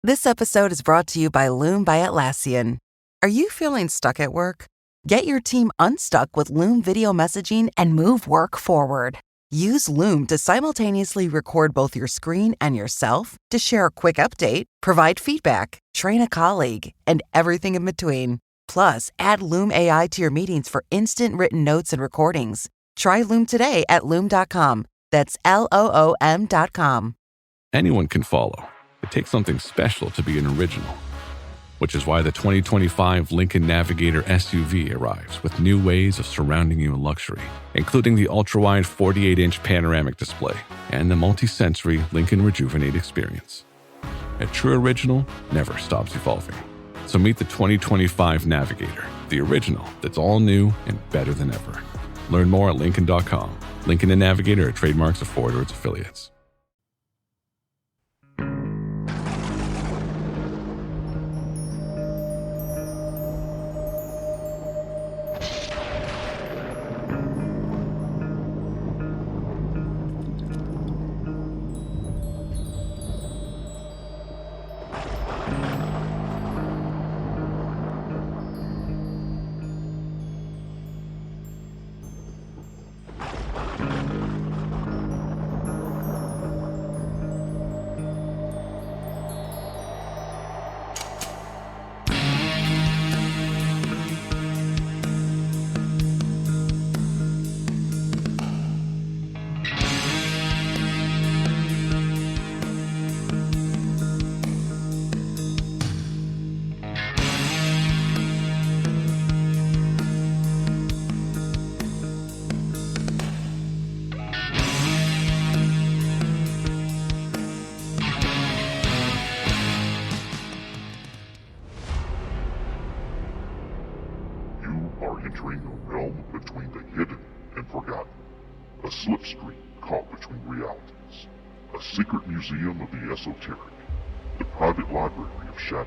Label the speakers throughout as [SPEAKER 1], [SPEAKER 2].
[SPEAKER 1] This episode is brought to you by Loom by Atlassian. Are you feeling stuck at work? Get your team unstuck with Loom video messaging and move work forward. Use Loom to simultaneously record both your screen and yourself to share a quick update, provide feedback, train a colleague, and everything in between. Plus, add Loom AI to your meetings for instant written notes and recordings. Try Loom today at Loom.com. That's LOOM.com.
[SPEAKER 2] Anyone can follow. It takes something special to be an original, which is why the 2025 Lincoln Navigator SUV arrives with new ways of surrounding you in luxury, including the ultra-wide 48-inch panoramic display and the multi-sensory Lincoln Rejuvenate experience. A true original never stops evolving. So meet the 2025 Navigator, the original that's all new and better than ever. Learn more at Lincoln.com. Lincoln and Navigator are trademarks of Ford or its affiliates.
[SPEAKER 3] Entering a realm between the hidden and forgotten, a slipstream caught between realities, a secret museum of the esoteric, the private library of shadows,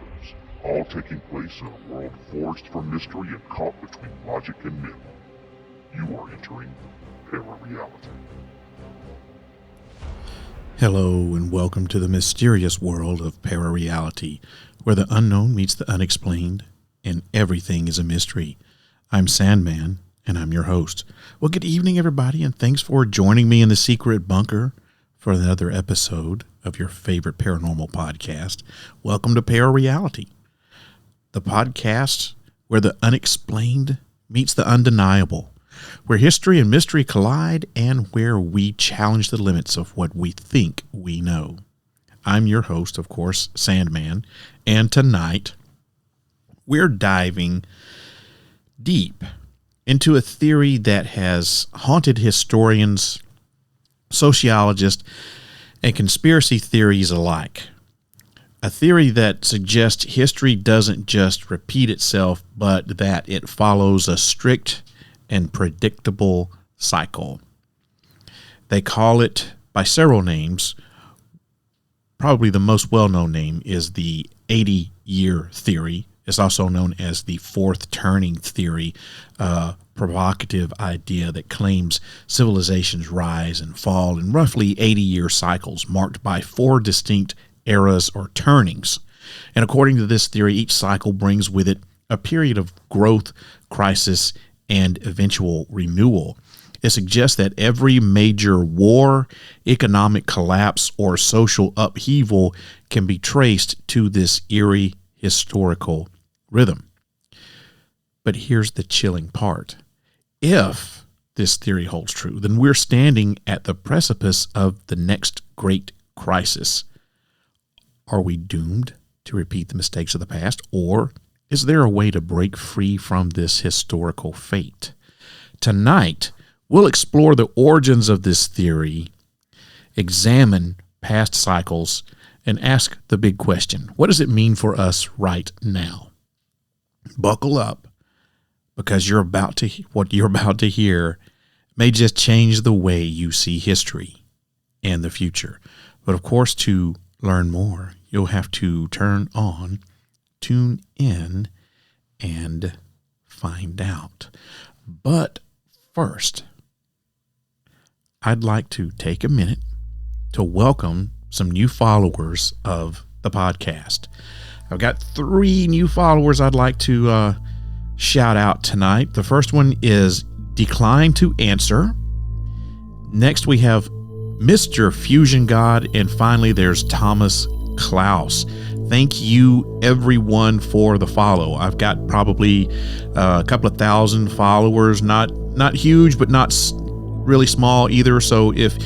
[SPEAKER 3] all taking place in a world forged from mystery and caught between logic and myth. You are entering Para-Reality.
[SPEAKER 4] Hello and welcome to the mysterious world of Para-Reality, where the unknown meets the unexplained and everything is a mystery. I'm Sandman, and I'm your host. Well, good evening, everybody, and thanks for joining me in the secret bunker for another episode of your favorite paranormal podcast. Welcome to Para-Reality, the podcast where the unexplained meets the undeniable, where history and mystery collide, and where we challenge the limits of what we think we know. I'm your host, of course, Sandman, and tonight we're diving deep into a theory that has haunted historians, sociologists, and conspiracy theories alike. A theory that suggests history doesn't just repeat itself, but that it follows a strict and predictable cycle. They call it by several names. Probably the most well-known name is the 80-year theory. It's also known as the fourth turning theory, a provocative idea that claims civilizations rise and fall in roughly 80-year cycles marked by four distinct eras or turnings. And according to this theory, each cycle brings with it a period of growth, crisis, and eventual renewal. It suggests that every major war, economic collapse, or social upheaval can be traced to this eerie historical rhythm. But here's the chilling part. If this theory holds true, then we're standing at the precipice of the next great crisis. Are we doomed to repeat the mistakes of the past, or is there a way to break free from this historical fate? Tonight, we'll explore the origins of this theory, examine past cycles, and ask the big question: what does it mean for us right now? Buckle up, because what you're about to hear may just change the way you see history and the future. But of course, to learn more, you'll have to tune in, and find out. But first, I'd like to take a minute to welcome some new followers of the podcast. I've got 3 new followers I'd like to shout out tonight. The first one is Decline to Answer. Next, we have Mr. Fusion God. And finally, there's Thomas Klaus. Thank you, everyone, for the follow. I've got probably a couple of thousand followers, not huge, but not really small either. So if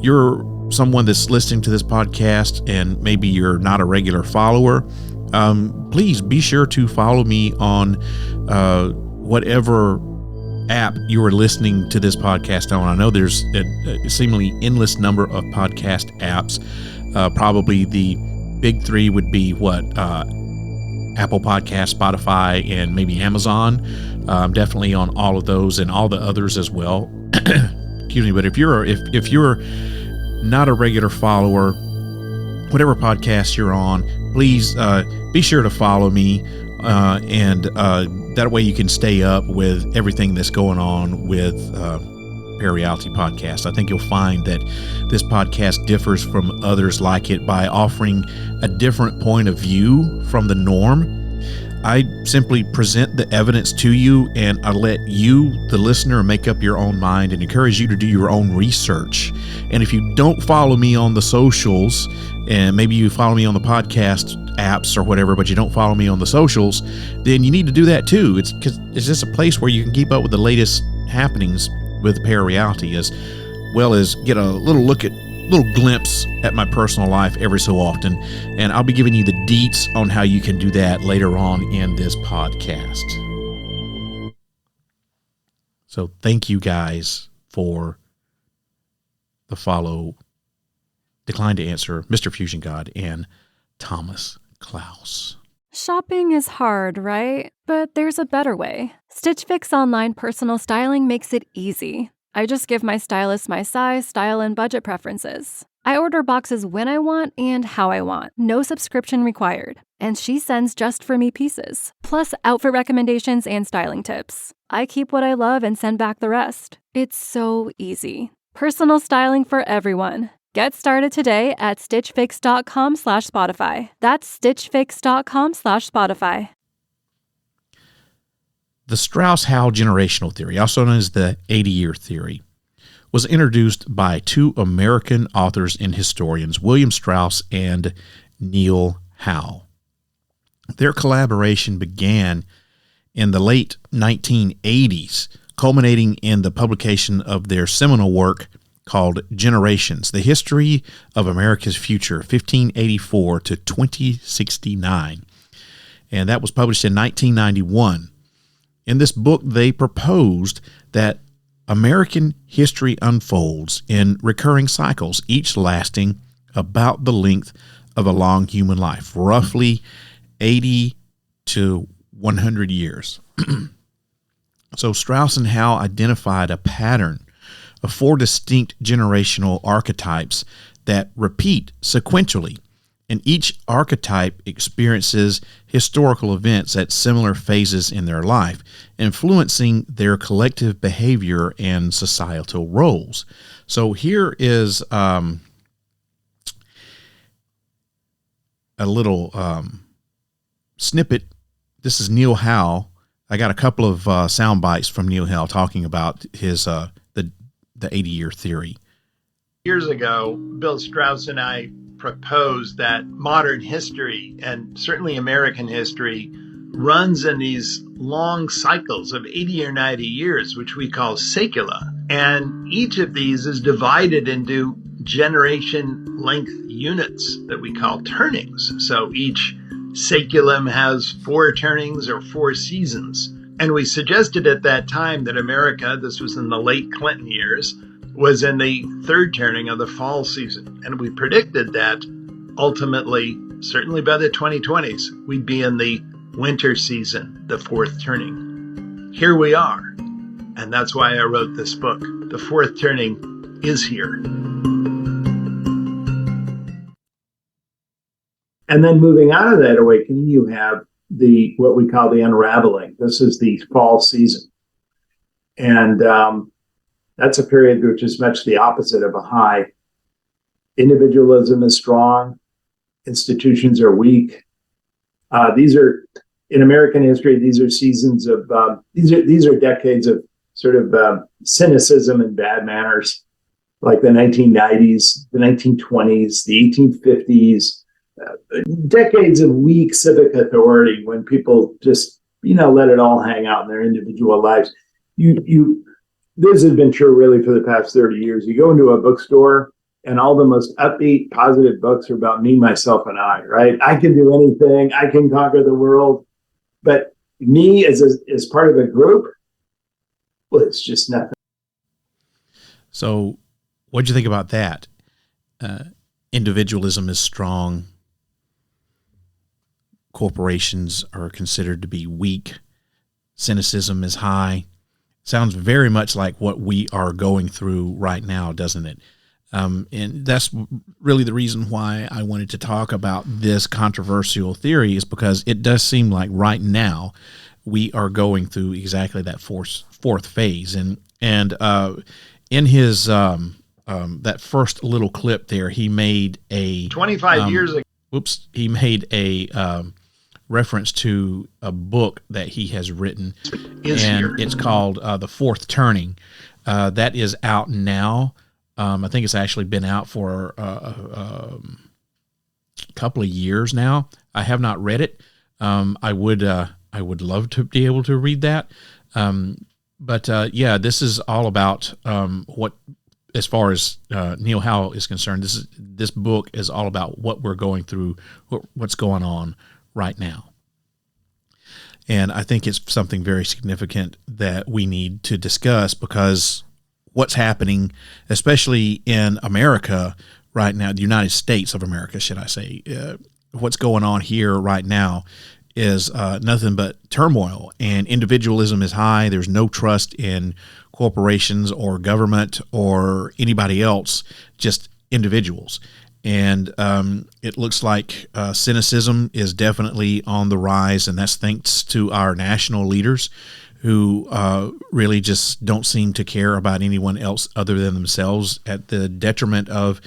[SPEAKER 4] you're someone that's listening to this podcast and maybe you're not a regular follower, please be sure to follow me on whatever app you are listening to this podcast on. I know there's a seemingly endless number of podcast apps. Probably the big 3 would be Apple Podcast, Spotify, and maybe Amazon. I'm definitely on all of those and all the others as well. Excuse me, but if you're not a regular follower, whatever podcast you're on, please be sure to follow me, and that way you can stay up with everything that's going on with Parareality Podcast. I think you'll find that this podcast differs from others like it by offering a different point of view from the norm. I simply present the evidence to you, and I let you, the listener, make up your own mind and encourage you to do your own research. And if you don't follow me on the socials, and maybe you follow me on the podcast apps or whatever, but you don't follow me on the socials, then you need to do that too. It's just a place where you can keep up with the latest happenings with Parareality, as well as get a little glimpse at my personal life every so often. And I'll be giving you the deets on how you can do that later on in this podcast. So thank you guys for the follow, Decline to Answer, Mr. Fusion God, and Thomas Klaus.
[SPEAKER 5] Shopping is hard, right? But there's a better way. Stitch Fix online personal styling makes it easy. I just give my stylist my size, style, and budget preferences. I order boxes when I want and how I want. No subscription required. And she sends just for me pieces, plus outfit recommendations and styling tips. I keep what I love and send back the rest. It's so easy. Personal styling for everyone. Get started today at stitchfix.com/Spotify. That's stitchfix.com/Spotify.
[SPEAKER 4] The Strauss-Howe Generational Theory, also known as the 80-year theory, was introduced by 2 American authors and historians, William Strauss and Neil Howe. Their collaboration began in the late 1980s, culminating in the publication of their seminal work called Generations, The History of America's Future, 1584 to 2069. And that was published in 1991. In this book, they proposed that American history unfolds in recurring cycles, each lasting about the length of a long human life, roughly 80 to 100 years. So Strauss and Howe identified a pattern of 4 distinct generational archetypes that repeat sequentially, and each archetype experiences historical events at similar phases in their life, influencing their collective behavior and societal roles. So here is a little snippet. This is Neil Howe. I got a couple of sound bites from Neil Howe talking about his the 80-year theory.
[SPEAKER 6] Years ago, Bill Strauss and I proposed that modern history, and certainly American history, runs in these long cycles of 80 or 90 years, which we call cyclical. And each of these is divided into generation length units that we call turnings. So each saeculum has 4 turnings or 4 seasons. And we suggested at that time that America, this was in the late Clinton years, was in the 3rd turning of the fall season. And we predicted that ultimately, certainly by the 2020s, we'd be in the winter season, the 4th turning. Here we are. And that's why I wrote this book. The 4th turning is here. And then moving out of that awakening, you have what we call the unraveling. This is the fall season. And that's a period which is much the opposite of a high. Individualism is strong. institutions are weak. These are, in American history, these are seasons of, these are decades of sort of cynicism and bad manners, like the 1990s, the 1920s, the 1850s, decades of weak civic authority when people just, let it all hang out in their individual lives. This has been true really for the past 30 years. You go into a bookstore and all the most upbeat, positive books are about me, myself, and I, right? I can do anything. I can conquer the world. But me as part of a group, well, it's just nothing.
[SPEAKER 4] So what'd you think about that? Individualism is strong. Corporations are considered to be weak. Cynicism is high. Sounds very much like what we are going through right now, doesn't it? And that's really the reason why I wanted to talk about this controversial theory, is because it does seem like right now we are going through exactly that fourth phase. And in his that first little clip there, he made a
[SPEAKER 6] 25 years ago.
[SPEAKER 4] He made a reference to a book that he has written, and it's called The Fourth Turning. That is out now. I think it's actually been out for a couple of years now. I have not read it. I would love to be able to read that. But this is all about what, as far as Neil Howe is concerned, this book is all about what we're going through, what's going on right now. And I think it's something very significant that we need to discuss, because what's happening, especially in America right now, the United States of America, should I say, what's going on here right now is nothing but turmoil, and individualism is high. There's no trust in corporations or government or anybody else, just individuals. And it looks like cynicism is definitely on the rise, and that's thanks to our national leaders who really just don't seem to care about anyone else other than themselves, at the detriment of,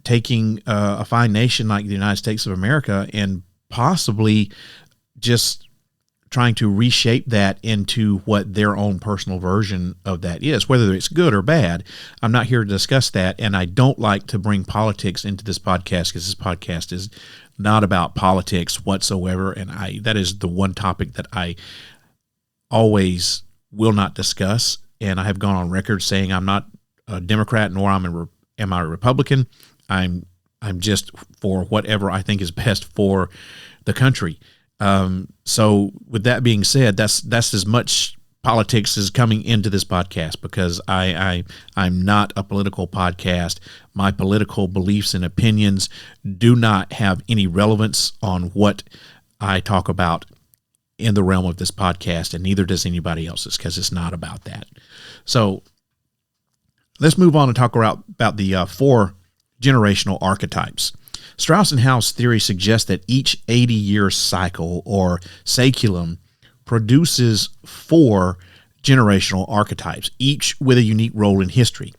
[SPEAKER 4] taking a fine nation like the United States of America and possibly just trying to reshape that into what their own personal version of that is, whether it's good or bad. I'm not here to discuss that, and I don't like to bring politics into this podcast, because this podcast is not about politics whatsoever, and that is the one topic that I always will not discuss, and I have gone on record saying I'm not a Democrat, nor am I a Republican. I'm just for whatever I think is best for the country. So with that being said, that's as much politics as coming into this podcast, because I'm not a political podcast. My political beliefs and opinions do not have any relevance on what I talk about in the realm of this podcast, and neither does anybody else's, because it's not about that. So let's move on and talk about the 4 generational archetypes. Strauss and Howe's theory suggests that each 80-year cycle, or saeculum, produces 4 generational archetypes, each with a unique role in history.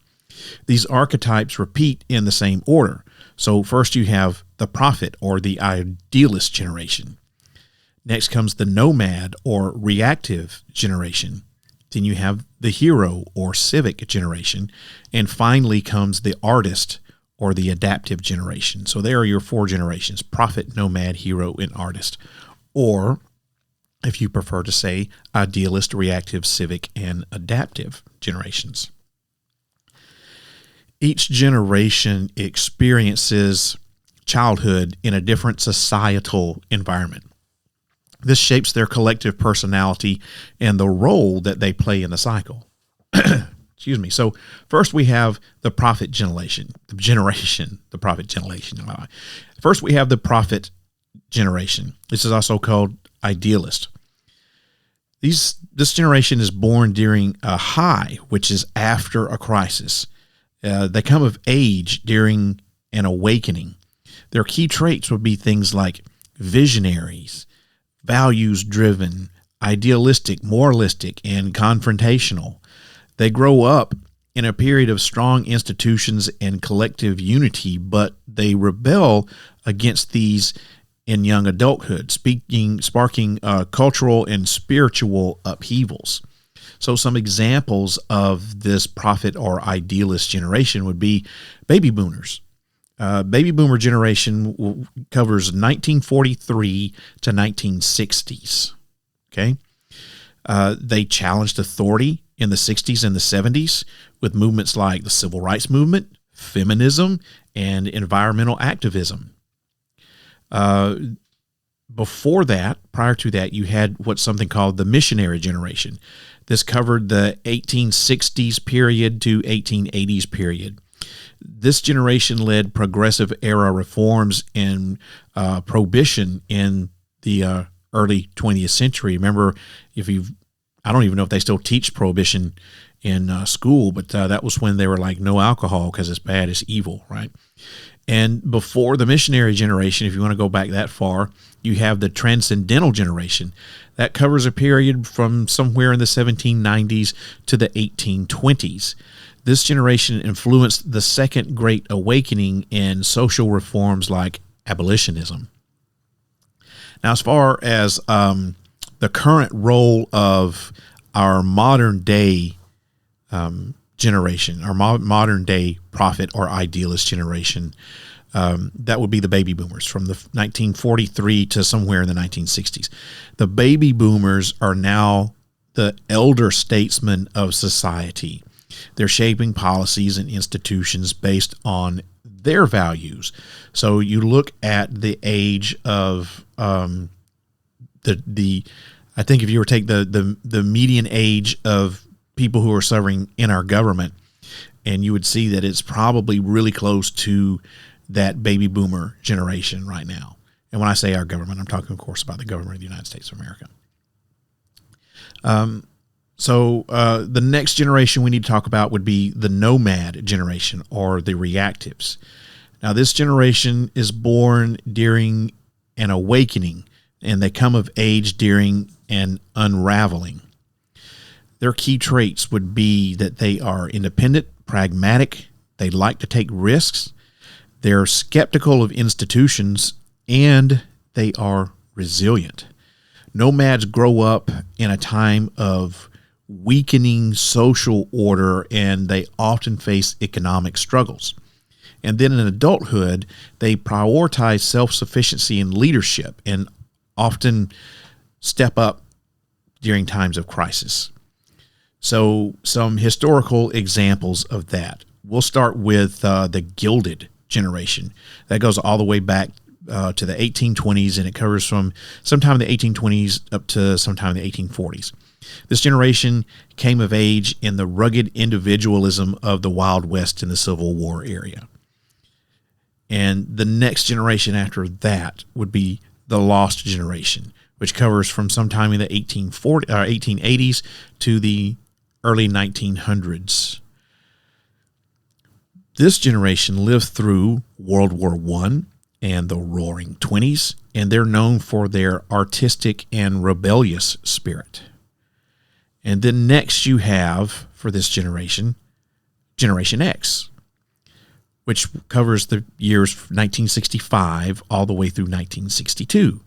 [SPEAKER 4] These archetypes repeat in the same order. So first you have the prophet, or the idealist generation. Next comes the nomad, or reactive generation. Then you have the hero, or civic generation. And finally comes the artist, or the adaptive generation. So there are your 4 generations: prophet, nomad, hero, and artist. Or, if you prefer to say, idealist, reactive, civic, and adaptive generations. Each generation experiences childhood in a different societal environment. This shapes their collective personality and the role that they play in the cycle. Excuse me. So first we have the prophet generation. First we have the prophet generation. This is also called idealist. This generation is born during a high, which is after a crisis. They come of age during an awakening. Their key traits would be things like visionaries, values-driven, idealistic, moralistic, and confrontational. They grow up in a period of strong institutions and collective unity, but they rebel against these in young adulthood, sparking cultural and spiritual upheavals. So some examples of this prophet or idealist generation would be baby boomers. Baby boomer generation covers 1943 to 1960s. Okay, they challenged authority in the 60s and the 70s with movements like the civil rights movement, feminism, and environmental activism. Before that, prior to that, you had what's something called the missionary generation. This covered the 1860s period to 1880s period. This generation led progressive era reforms and prohibition in the early 20th century. Remember, I don't even know if they still teach prohibition in school, but that was when they were like, no alcohol because it's bad, it's evil, right? And before the missionary generation, if you want to go back that far, you have the transcendental generation. That covers a period from somewhere in the 1790s to the 1820s. This generation influenced the Second Great Awakening and social reforms like abolitionism. Now, as far as the current role of our modern day generation, our modern day prophet or idealist generation, that would be the baby boomers from the 1943 to somewhere in the 1960s. The baby boomers are now the elder statesmen of society. They're shaping policies and institutions based on their values. So you look at the age of I think if you were to take the median age of people who are serving in our government, and you would see that it's probably really close to that baby boomer generation right now. And when I say our government, I'm talking, of course, about the government of the United States of America. So the next generation we need to talk about would be the nomad generation or the reactives. Now, this generation is born during an awakening, and they come of age during an unraveling. Their key traits would be that they are independent, pragmatic, they like to take risks, they're skeptical of institutions, and they are resilient. Nomads grow up in a time of weakening social order, and they often face economic struggles. And then in adulthood, they prioritize self-sufficiency and leadership and often step up during times of crisis. So some historical examples of that. We'll start with the Gilded generation. That goes all the way back to the 1820s, and it covers from sometime in the 1820s up to sometime in the 1840s. This generation came of age in the rugged individualism of the Wild West in the Civil War area. And the next generation after that would be the Lost generation, which covers from sometime in the 1880s to the early 1900s. This generation lived through World War I and the Roaring '20s, and they're known for their artistic and rebellious spirit. And then next you have, for this generation, Generation X, which covers the years 1965 all the way through 1962.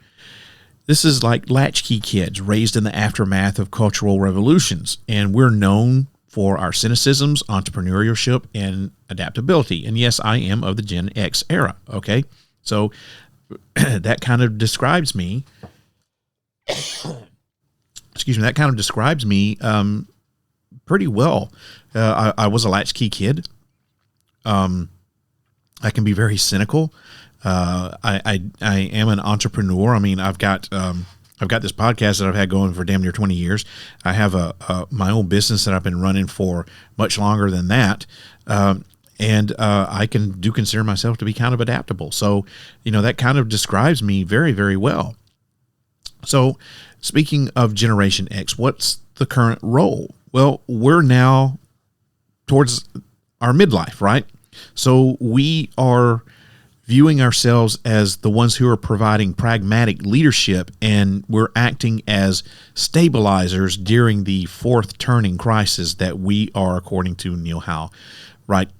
[SPEAKER 4] This is like latchkey kids raised in the aftermath of cultural revolutions, and we're known for our cynicisms, entrepreneurship, and adaptability. And yes, I am of the Gen X era, okay? So that kind of describes me. Excuse me, that kind of describes me pretty well. I was a latchkey kid. I can be very cynical. I am an entrepreneur. I mean, I've got this podcast that I've had going for damn near 20 years. I have my own business that I've been running for much longer than that. And I do consider myself to be kind of adaptable. So, that kind of describes me very, very well. So speaking of Generation X, what's the current role? Well, we're now towards our midlife, right? So we are viewing ourselves as the ones who are providing pragmatic leadership, and we're acting as stabilizers during the fourth turning crisis that we are, according to Neil Howe, right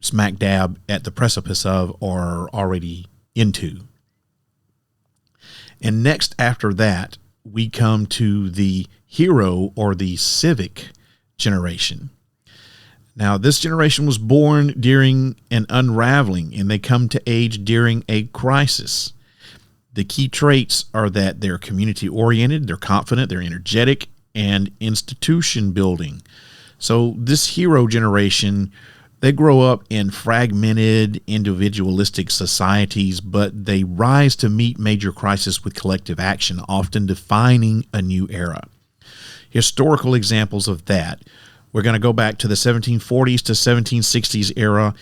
[SPEAKER 4] smack dab at the precipice of or already into. And next after that, we come to the hero or the civic generation. Now, this generation was born during an unraveling, and they come to age during a crisis. The key traits are that they're community-oriented, they're confident, they're energetic, and institution building. So this hero generation, they grow up in fragmented, individualistic societies, but they rise to meet major crises with collective action, often defining a new era. Historical examples of that: we're going to go back to the 1740s to 1760s era.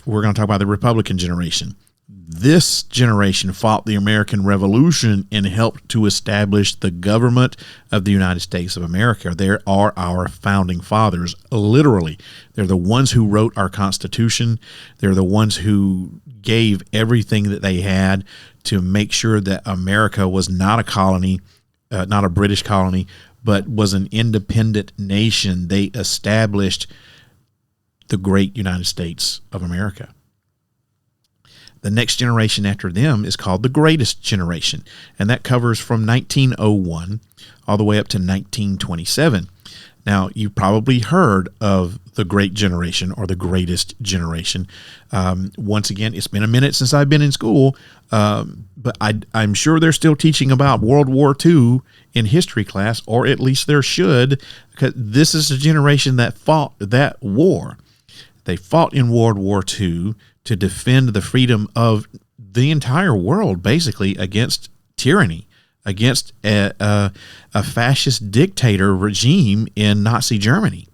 [SPEAKER 4] We're going to talk about the Republican generation. This generation fought the American Revolution and helped to establish the government of the United States of America. They are our founding fathers, literally. They're the ones who wrote our Constitution. They're the ones who gave everything that they had to make sure that America was not a colony, not a British colony, but was an independent nation. They established the great United States of America. The next generation after them is called the greatest generation, and that covers from 1901 all the way up to 1927. Now, you've probably heard of the Great Generation or the Greatest Generation. Once again, it's been a minute since I've been in school, but I'm sure they're still teaching about World War II in history class, or at least there should, because this is a generation that fought that war. They fought in World War II to defend the freedom of the entire world, basically, against tyranny, against a fascist dictator regime in Nazi Germany.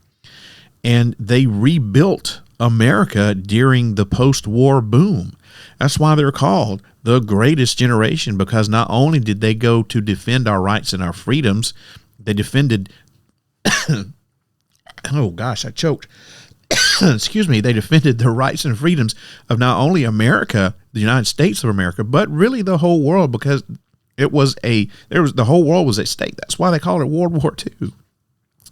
[SPEAKER 4] And they rebuilt America during the post-war boom. That's why they're called the greatest generation, because not only did they go to defend our rights and our freedoms, they defended, oh gosh, I choked. Excuse me, they defended the rights and freedoms of not only America, the United States of America, but really the whole world, because the whole world was at stake. That's why they called it World War II.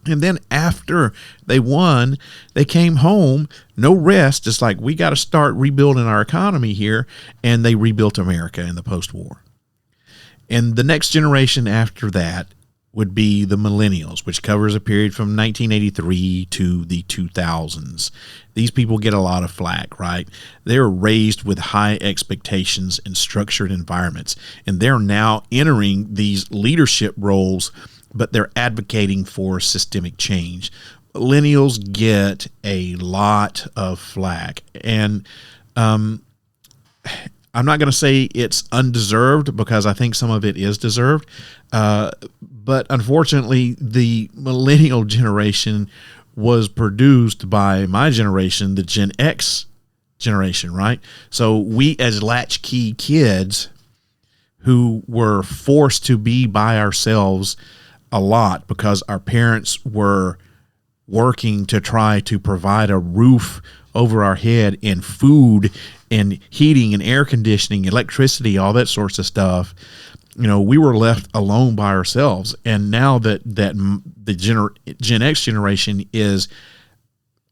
[SPEAKER 4] And then after they won, they came home, no rest. It's like, we got to start rebuilding our economy here. And they rebuilt America in the post-war. And the next generation after that would be the millennials, which covers a period from 1983 to the 2000s. These people get a lot of flack, right? They're raised with high expectations and structured environments, and they're now entering these leadership roles, but they're advocating for systemic change. Millennials get a lot of flack, and I'm not going to say it's undeserved, because I think some of it is deserved. But unfortunately, the millennial generation was produced by my generation, the Gen X generation, right? So we as latchkey kids who were forced to be by ourselves a lot because our parents were working to try to provide a roof over our head and food and heating and air conditioning, electricity, all that sorts of stuff. You know, we were left alone by ourselves. And now that the Gen X generation is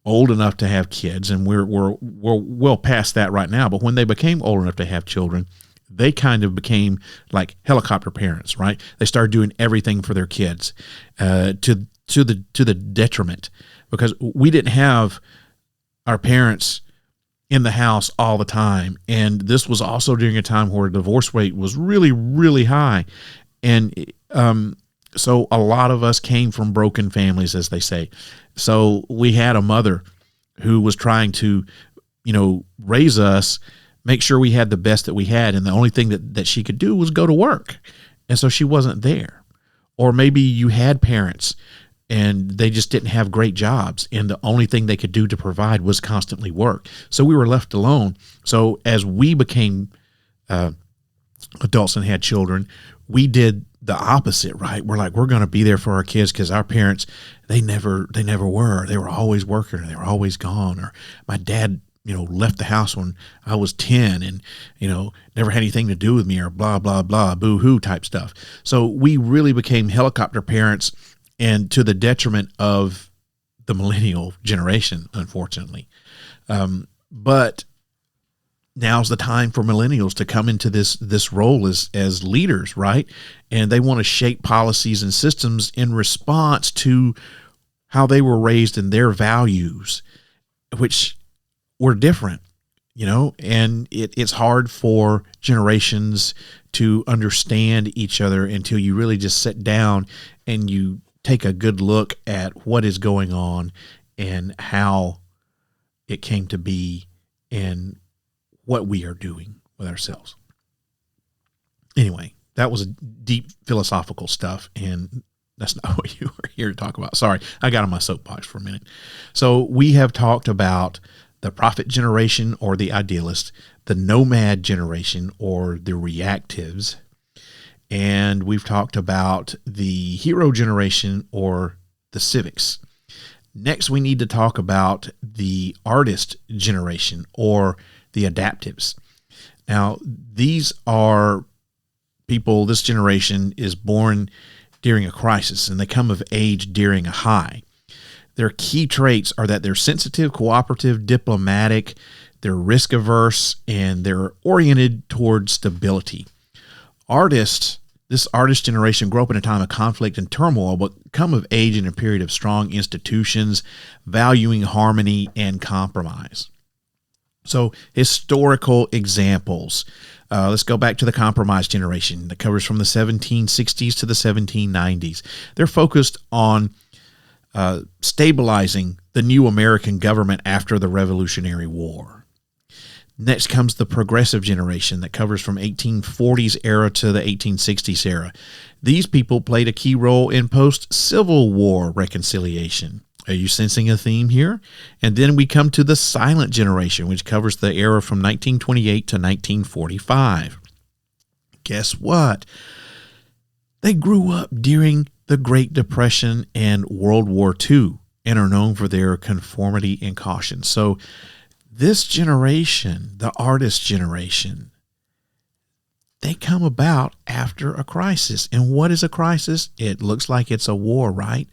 [SPEAKER 4] old enough to have kids, and we're well past that right now, but when they became old enough to have children, they kind of became like helicopter parents, right? They started doing everything for their kids, to the detriment, because we didn't have our parents in the house all the time. And this was also during a time where divorce rate was really, really high. And so a lot of us came from broken families, as they say. So we had a mother who was trying to, raise us, make sure we had the best that we had. And the only thing that she could do was go to work. And so she wasn't there. Or maybe you had parents and they just didn't have great jobs, and the only thing they could do to provide was constantly work. So we were left alone. So as we became adults and had children, we did the opposite, right? We're like, we're going to be there for our kids, because our parents, they never were. They were always working, or they were always gone. Or my dad, left the house when I was 10 and, never had anything to do with me, or blah, blah, blah, boo-hoo type stuff. So we really became helicopter parents, and to the detriment of the millennial generation, unfortunately. But now's the time for millennials to come into this role as leaders, right? And they want to shape policies and systems in response to how they were raised and their values, which were different, and it's hard for generations to understand each other until you really just sit down and you take a good look at what is going on and how it came to be and what we are doing with ourselves. Anyway, that was deep philosophical stuff, and that's not what you were here to talk about. Sorry, I got on my soapbox for a minute. So we have talked about the prophet generation or the idealist, the nomad generation or the reactives, and we've talked about the hero generation or the civics. Next, we need to talk about the artist generation or the adaptives. Now, these are people, this generation is born during a crisis and they come of age during a high. Their key traits are that they're sensitive, cooperative, diplomatic, they're risk averse, and they're oriented toward stability. This artist generation grew up in a time of conflict and turmoil, but come of age in a period of strong institutions, valuing harmony and compromise. So historical examples. Let's go back to the compromise generation that covers from the 1760s to the 1790s. They're focused on stabilizing the new American government after the Revolutionary War. Next comes the progressive generation that covers from 1840s era to the 1860s era. These people played a key role in post-Civil War reconciliation. Are you sensing a theme here? And then we come to the silent generation, which covers the era from 1928 to 1945. Guess what? They grew up during the Great Depression and World War II and are known for their conformity and caution. So this generation, the artist generation, they come about after a crisis. And what is a crisis? It looks like it's a war, right?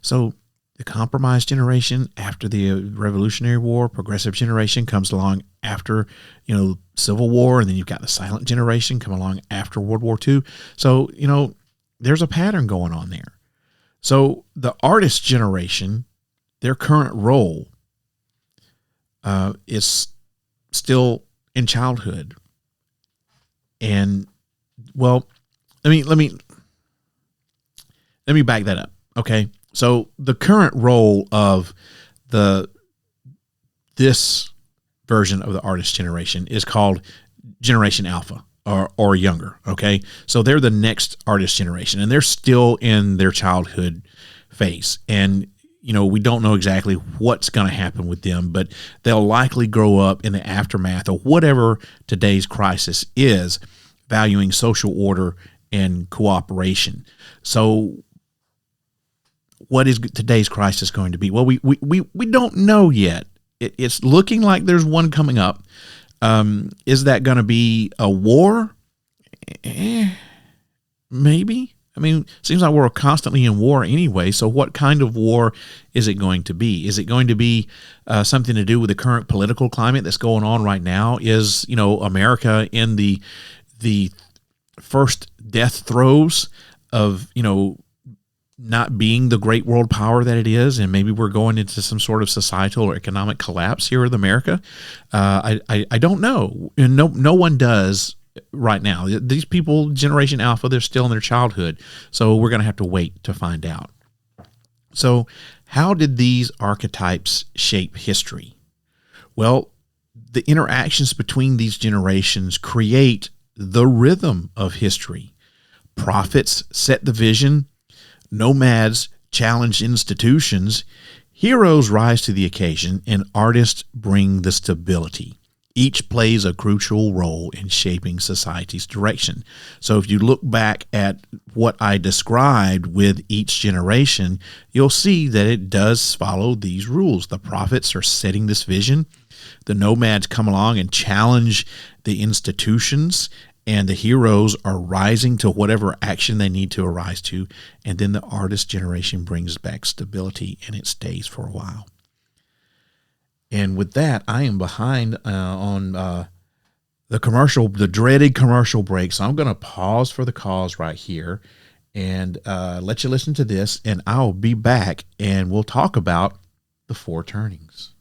[SPEAKER 4] So the compromise generation after the Revolutionary War, progressive generation comes along after, Civil War, and then you've got the silent generation come along after World War II. So, there's a pattern going on there. So the artist generation, their current role is still in childhood. And, well, let me back that up, okay? So the current role of this version of the artist generation is called Generation Alpha or younger, okay? So they're the next artist generation, and they're still in their childhood phase. And, we don't know exactly what's going to happen with them, but they'll likely grow up in the aftermath of whatever today's crisis is, valuing social order and cooperation. So what is today's crisis going to be? Well, we don't know yet. It's looking like there's one coming up. Is that going to be a war? Maybe. I mean, it seems like we're constantly in war anyway. So what kind of war is it going to be? Is it going to be something to do with the current political climate that's going on right now? Is, America in the first death throes of, not being the great world power that it is, and maybe we're going into some sort of societal or economic collapse here in America? I don't know, and no one does right now. These people, Generation Alpha, they're still in their childhood, so we're going to have to wait to find out. So, how did these archetypes shape history? Well, the interactions between these generations create the rhythm of history. Prophets set the vision. Nomads challenge institutions, heroes rise to the occasion, and artists bring the stability. Each plays a crucial role in shaping society's direction. So if you look back at what I described with each generation, you'll see that it does follow these rules. The prophets are setting this vision. The nomads come along and challenge the institutions, and the heroes are rising to whatever action they need to arise to. And then the artist generation brings back stability, and it stays for a while. And with that, I am behind on the dreaded commercial break. So I'm going to pause for the cause right here and let you listen to this, and I'll be back and we'll talk about the four turnings.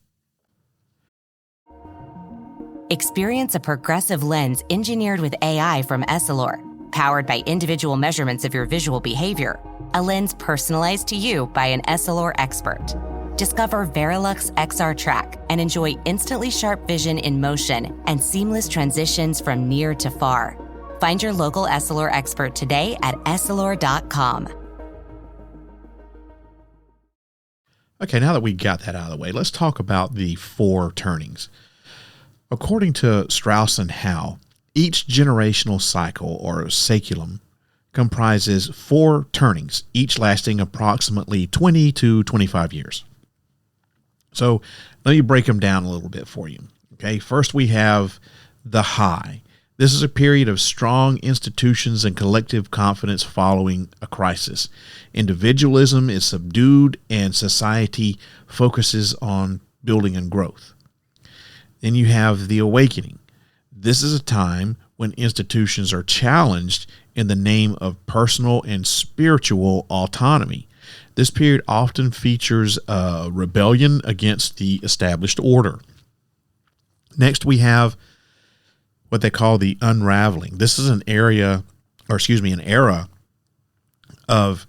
[SPEAKER 7] Experience a progressive lens engineered with AI from Essilor, powered by individual measurements of your visual behavior. A lens personalized to you by an Essilor expert. Discover Verilux XR Track and enjoy instantly sharp vision in motion and seamless transitions from near to far. Find your local Essilor expert today at Essilor.com.
[SPEAKER 4] Okay, now that we got that out of the way, let's talk about the four turnings. According to Strauss-Howe, each generational cycle, or cyclical, comprises four turnings, each lasting approximately 20 to 25 years. So let me break them down a little bit for you. Okay, first we have the high. This is a period of strong institutions and collective confidence following a crisis. Individualism is subdued and society focuses on building and growth. Then you have the awakening. This is a time when institutions are challenged in the name of personal and spiritual autonomy. This period often features rebellion against the established order. Next, we have what they call the unraveling. This is an era of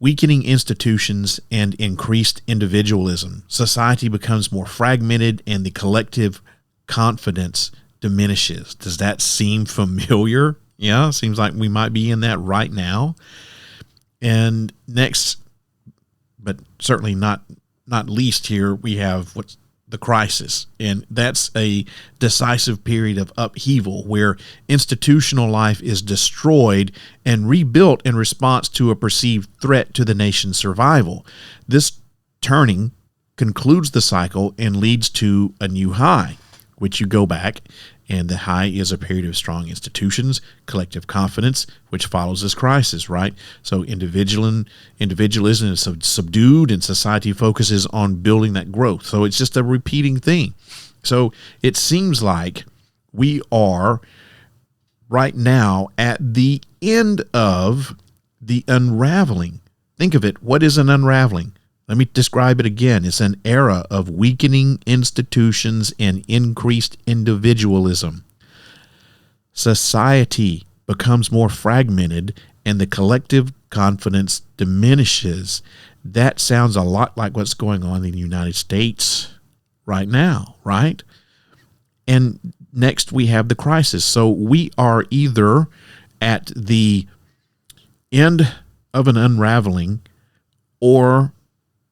[SPEAKER 4] weakening institutions and increased individualism. Society becomes more fragmented and the collective confidence diminishes. Does that seem familiar? Yeah, seems like we might be in that right now. And next, but certainly not least here, we have what's the crisis. And that's a decisive period of upheaval where institutional life is destroyed and rebuilt in response to a perceived threat to the nation's survival. This turning concludes the cycle and leads to a new high, which you go back, and the high is a period of strong institutions, collective confidence, which follows this crisis, right? So individualism is subdued and society focuses on building that growth. So it's just a repeating thing. So it seems like we are right now at the end of the unraveling. Think of it. What is an unraveling? Let me describe it again. It's an era of weakening institutions and increased individualism. Society becomes more fragmented and the collective confidence diminishes. That sounds a lot like what's going on in the United States right now, right? And next we have the crisis. So we are either at the end of an unraveling or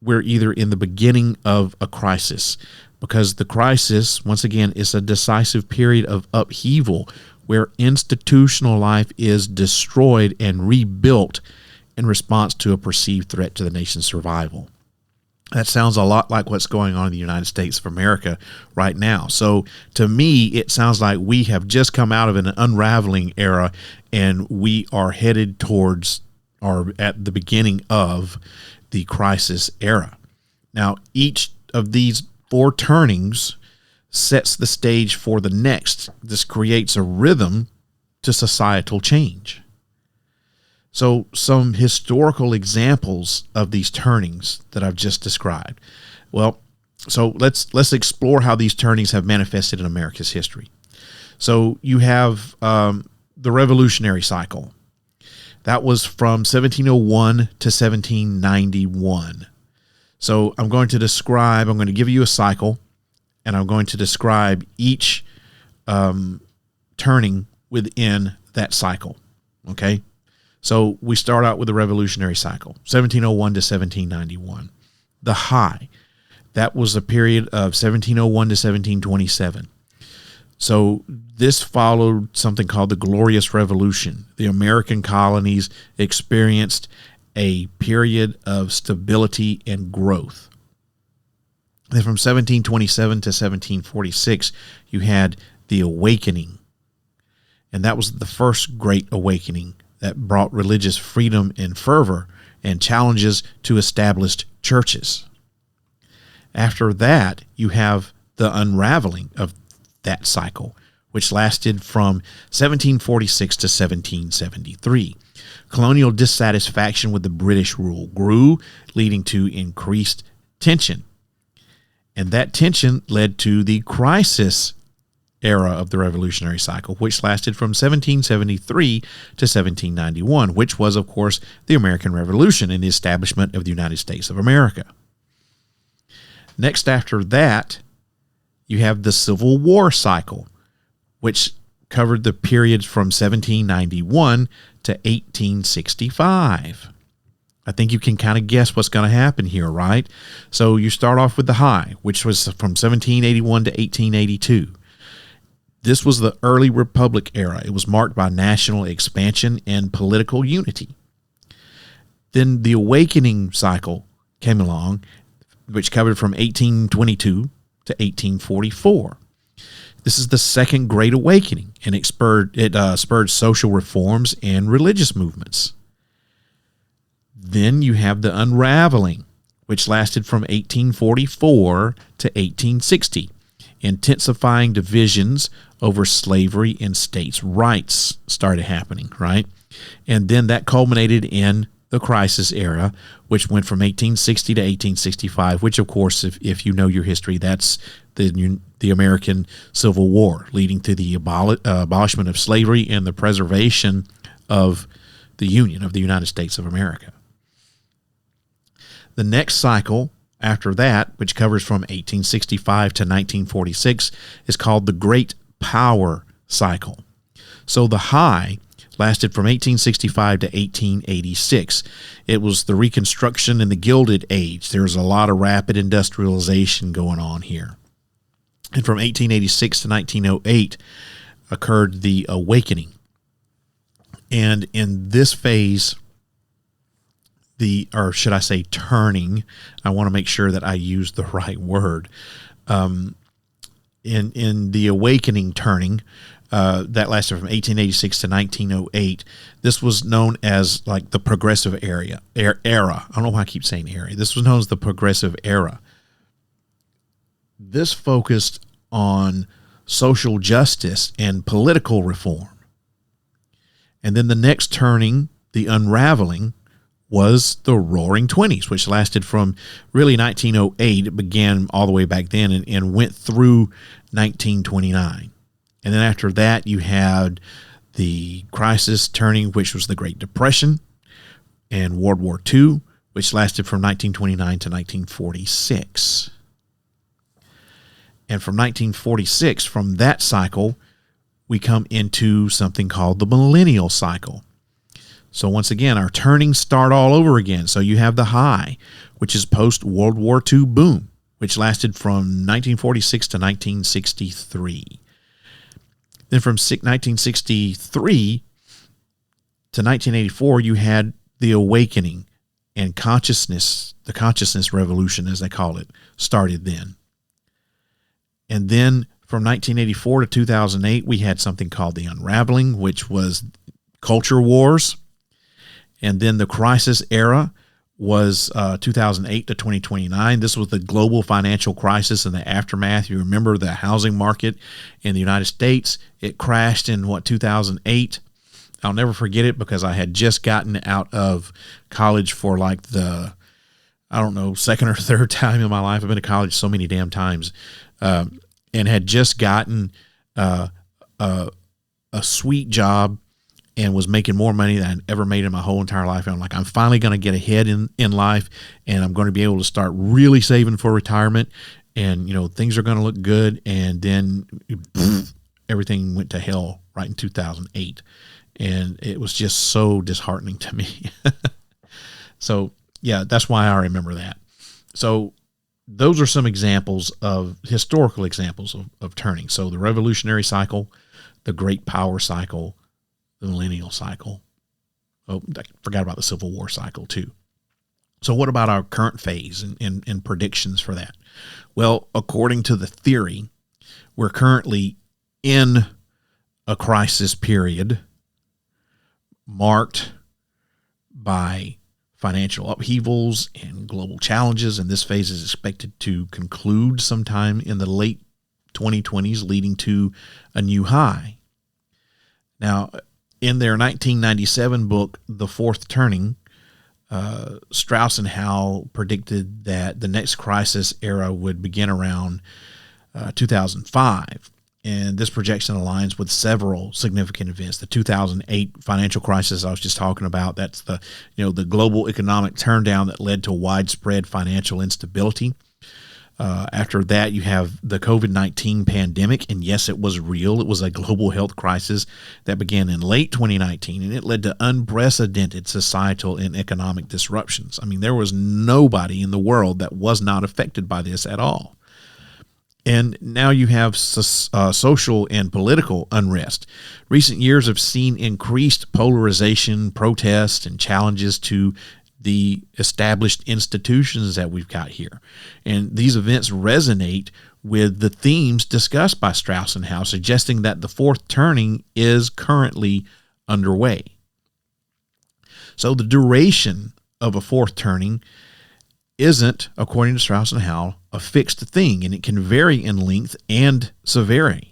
[SPEAKER 4] we're either in the beginning of a crisis, because the crisis, once again, is a decisive period of upheaval where institutional life is destroyed and rebuilt in response to a perceived threat to the nation's survival. That sounds a lot like what's going on in the United States of America right now. So to me, it sounds like we have just come out of an unraveling era and we are headed towards, or at the beginning of, the crisis era. Now, each of these four turnings sets the stage for the next. This creates a rhythm to societal change. So some historical examples of these turnings that I've just described. Well, so let's explore how these turnings have manifested in America's history. So you have the Revolutionary Cycle. That was from 1701 to 1791. So I'm going to give you a cycle, and I'm going to describe each turning within that cycle. Okay? So we start out with the Revolutionary Cycle, 1701 to 1791. The high, that was a period of 1701 to 1727. So this followed something called the Glorious Revolution. The American colonies experienced a period of stability and growth. Then from 1727 to 1746, you had the Awakening. And that was the first Great Awakening that brought religious freedom and fervor and challenges to established churches. After that, you have the unraveling of that cycle, which lasted from 1746 to 1773. Colonial dissatisfaction with the British rule grew, leading to increased tension. And that tension led to the crisis era of the revolutionary cycle, which lasted from 1773 to 1791, which was, of course, the American Revolution and the establishment of the United States of America. Next after that, you have the Civil War cycle, which covered the periods from 1791 to 1865. I think you can kind of guess what's going to happen here, right? So you start off with the high, which was from 1781 to 1882. This was the early Republic era. It was marked by national expansion and political unity. Then the Awakening cycle came along, which covered from 1822 to 1844. This is the Second Great Awakening, and it spurred social reforms and religious movements. Then you have the Unraveling, which lasted from 1844 to 1860, intensifying divisions over slavery and states' rights started happening, right? And then that culminated in the Crisis era, which went from 1860 to 1865, which, of course, if you know your history, that's the American Civil War, leading to the abolishment of slavery and the preservation of the Union of the United States of America. The next cycle after that, which covers from 1865 to 1946, is called the Great Power Cycle. So the high lasted from 1865 to 1886. It was the Reconstruction and the Gilded Age. There was a lot of rapid industrialization going on here. And from 1886 to 1908 occurred the Awakening. And in this phase, turning, I want to make sure that I use the right word. In the Awakening turning, that lasted from 1886 to 1908. This was known as like the Progressive era. I don't know why I keep saying era. This was known as the Progressive era. This focused on social justice and political reform. And then the next turning, the Unraveling, was the Roaring Twenties, which lasted from really 1908. It began all the way back then and went through 1929. And then after that, you had the Crisis turning, which was the Great Depression, and World War II, which lasted from 1929 to 1946. And from 1946, from that cycle, we come into something called the Millennial Cycle. So once again, our turnings start all over again. So you have the high, which is post-World War II boom, which lasted from 1946 to 1963. Then from 1963 to 1984, you had the Awakening and consciousness, the consciousness revolution, as they call it, started then. And then from 1984 to 2008, we had something called the Unraveling, which was culture wars. And then the Crisis era was 2008 to 2029. This was the global financial crisis and the aftermath. You remember the housing market in the United States. It crashed in, 2008. I'll never forget it because I had just gotten out of college for like the, second or third time in my life. I've been to college so many damn times. And had just gotten a sweet job and was making more money than I'd ever made in my whole entire life. And I'm like, I'm finally going to get ahead in life, and I'm going to be able to start really saving for retirement, and, things are going to look good. And then everything went to hell right in 2008. And it was just so disheartening to me. So, yeah, that's why I remember that. So those are some examples of historical examples of turning. So the revolutionary cycle, the Great Power cycle, the millennial cycle. Oh, I forgot about the Civil War cycle too. So what about our current phase and predictions for that? Well, according to the theory, we're currently in a crisis period marked by financial upheavals and global challenges, and this phase is expected to conclude sometime in the late 2020s, leading to a new high. Now, in their 1997 book, The Fourth Turning, Strauss-Howe predicted that the next crisis era would begin around 2005. And this projection aligns with several significant events. The 2008 financial crisis I was just talking about, that's the global economic turndown that led to widespread financial instability. After that, you have the COVID-19 pandemic, and yes, it was real. It was a global health crisis that began in late 2019, and it led to unprecedented societal and economic disruptions. I mean, there was nobody in the world that was not affected by this at all. And now you have social and political unrest. Recent years have seen increased polarization, protests, and challenges to the established institutions that we've got here. And these events resonate with the themes discussed by Strauss-Howe, suggesting that the fourth turning is currently underway. So the duration of a fourth turning isn't, according to Strauss-Howe, a fixed thing, and it can vary in length and severity.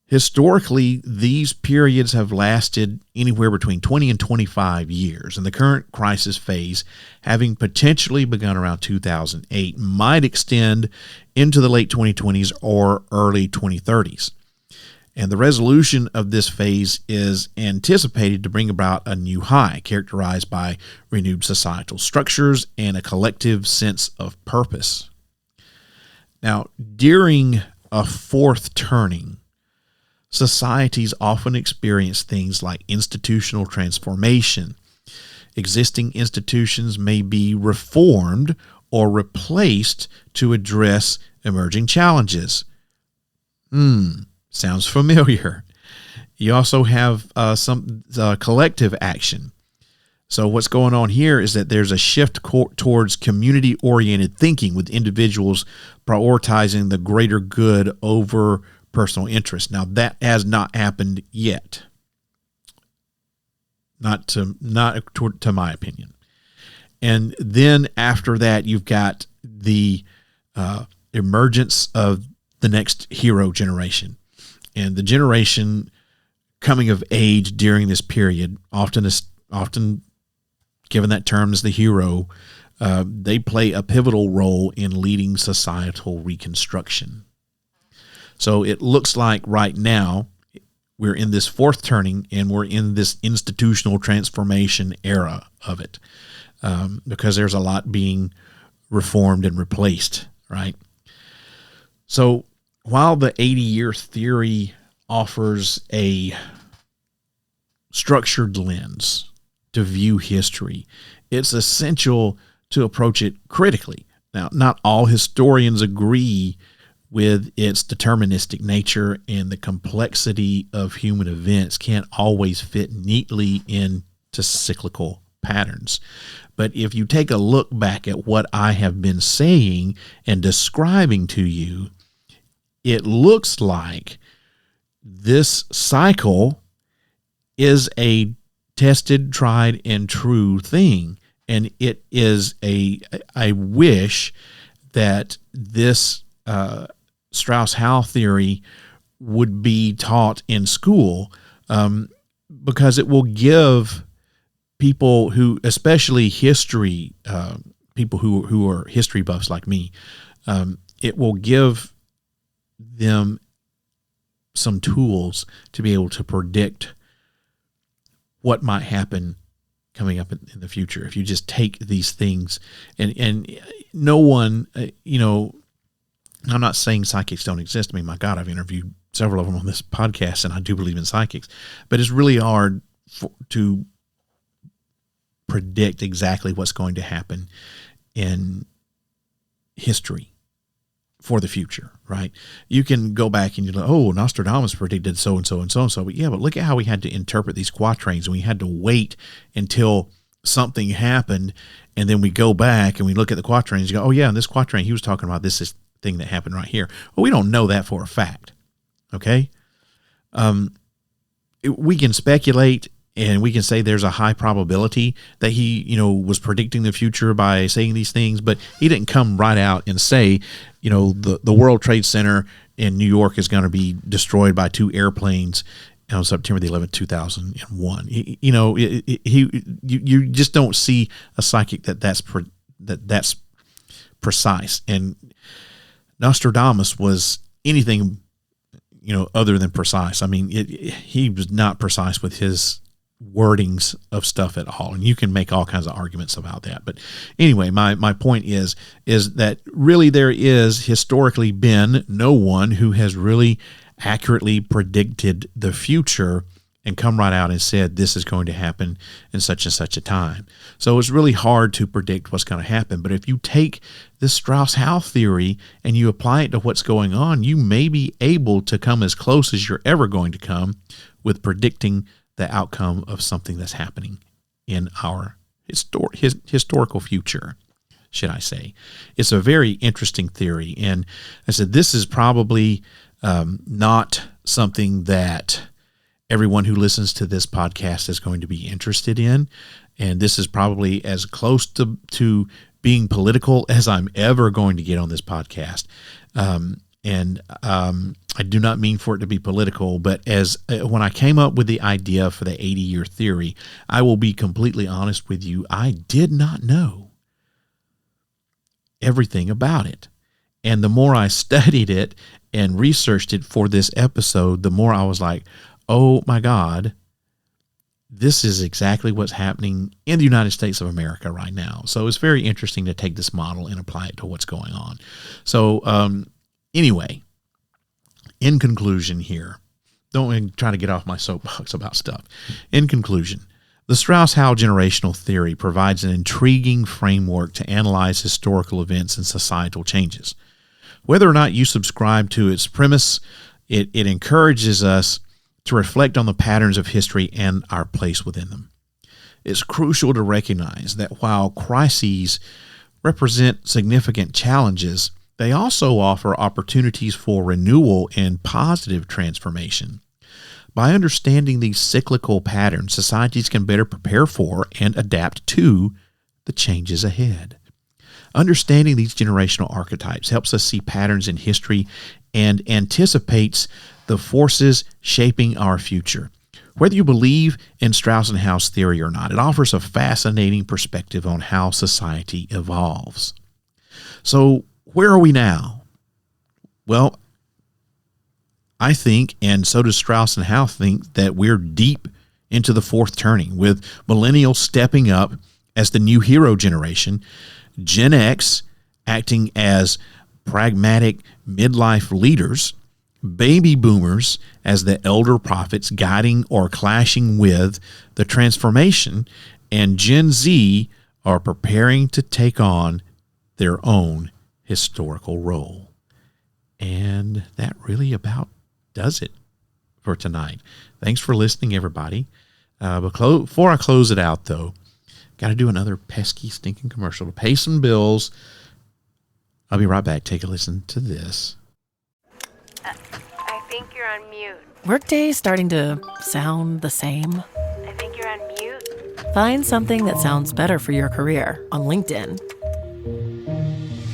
[SPEAKER 4] Historically, these periods have lasted anywhere between 20 and 25 years, and the current crisis phase, having potentially begun around 2008, might extend into the late 2020s or early 2030s. And the resolution of this phase is anticipated to bring about a new high, characterized by renewed societal structures and a collective sense of purpose. Now, during a fourth turning, societies often experience things like institutional transformation. Existing institutions may be reformed or replaced to address emerging challenges. Sounds familiar. You also have some collective action. So what's going on here is that there's a shift towards community-oriented thinking, with individuals prioritizing the greater good over personal interest. Now, that has not happened yet. Not to my opinion. And then after that, you've got the emergence of the next hero generation. And the generation coming of age during this period, often given that term as the hero, they play a pivotal role in leading societal reconstruction. So it looks like right now we're in this fourth turning, and we're in this institutional transformation era of it, because there's a lot being reformed and replaced, right? So while the 80-year theory offers a structured lens to view history, it's essential to approach it critically. Now, not all historians agree with its deterministic nature, and the complexity of human events can't always fit neatly into cyclical patterns. But if you take a look back at what I have been saying and describing to you, it looks like this cycle is a tested, tried, and true thing. And it is I wish that this Strauss-Howe theory would be taught in school, because it will give people who, especially history, people who are history buffs like me, it will give them some tools to be able to predict what might happen coming up in the future. If you just take these things and no one, I'm not saying psychics don't exist. I mean, my God, I've interviewed several of them on this podcast, and I do believe in psychics, but it's really hard to predict exactly what's going to happen in history for the future, right? You can go back and you're like, oh, Nostradamus predicted so and so and so and so. But yeah, but look at how we had to interpret these quatrains, and we had to wait until something happened, and then we go back and we look at the quatrains. You go, oh yeah, in this quatrain he was talking about this thing that happened right here. Well, we don't know that for a fact. Okay, we can speculate, and we can say there's a high probability that he, was predicting the future by saying these things, but he didn't come right out and say, the World Trade Center and New York is going to be destroyed by 2 airplanes on September the 11th, 2001. You just don't see a psychic that's precise. And Nostradamus was anything, other than precise. I mean, he was not precise with his wordings of stuff at all. And you can make all kinds of arguments about that. But anyway, my point is that really there is historically been no one who has really accurately predicted the future and come right out and said this is going to happen in such and such a time. So it's really hard to predict what's going to happen. But if you take this Strauss-Howe theory and you apply it to what's going on, you may be able to come as close as you're ever going to come with predicting the outcome of something that's happening in our historical future, should I say. It's a very interesting theory. And I said, this is probably not something that everyone who listens to this podcast is going to be interested in. And this is probably as close to being political as I'm ever going to get on this podcast. I do not mean for it to be political, but when I came up with the idea for the 80-year theory, I will be completely honest with you, I did not know everything about it. And the more I studied it and researched it for this episode, the more I was like, oh my God, this is exactly what's happening in the United States of America right now. So it's very interesting to take this model and apply it to what's going on. So anyway, in conclusion here, don't even try to get off my soapbox about stuff. In conclusion, the Strauss-Howe Generational Theory provides an intriguing framework to analyze historical events and societal changes. Whether or not you subscribe to its premise, it encourages us to reflect on the patterns of history and our place within them. It's crucial to recognize that while crises represent significant challenges, they also offer opportunities for renewal and positive transformation. By understanding these cyclical patterns, societies can better prepare for and adapt to the changes ahead. Understanding these generational archetypes helps us see patterns in history and anticipates the forces shaping our future. Whether you believe in Strauss-Howe's theory or not, it offers a fascinating perspective on how society evolves. So, where are we now? Well, I think, and so does Strauss and Howe think, that we're deep into the fourth turning, with millennials stepping up as the new hero generation, Gen X acting as pragmatic midlife leaders, baby boomers as the elder prophets guiding or clashing with the transformation, and Gen Z are preparing to take on their own historical role. And that really about does it for tonight. Thanks for listening, everybody. Before I close it out, though, got to do another pesky, stinking commercial to pay some bills. I'll be right back. Take a listen to this.
[SPEAKER 8] I think you're on mute.
[SPEAKER 9] Workday starting to sound the same?
[SPEAKER 8] I think you're on mute.
[SPEAKER 9] Find something that sounds better for your career on LinkedIn.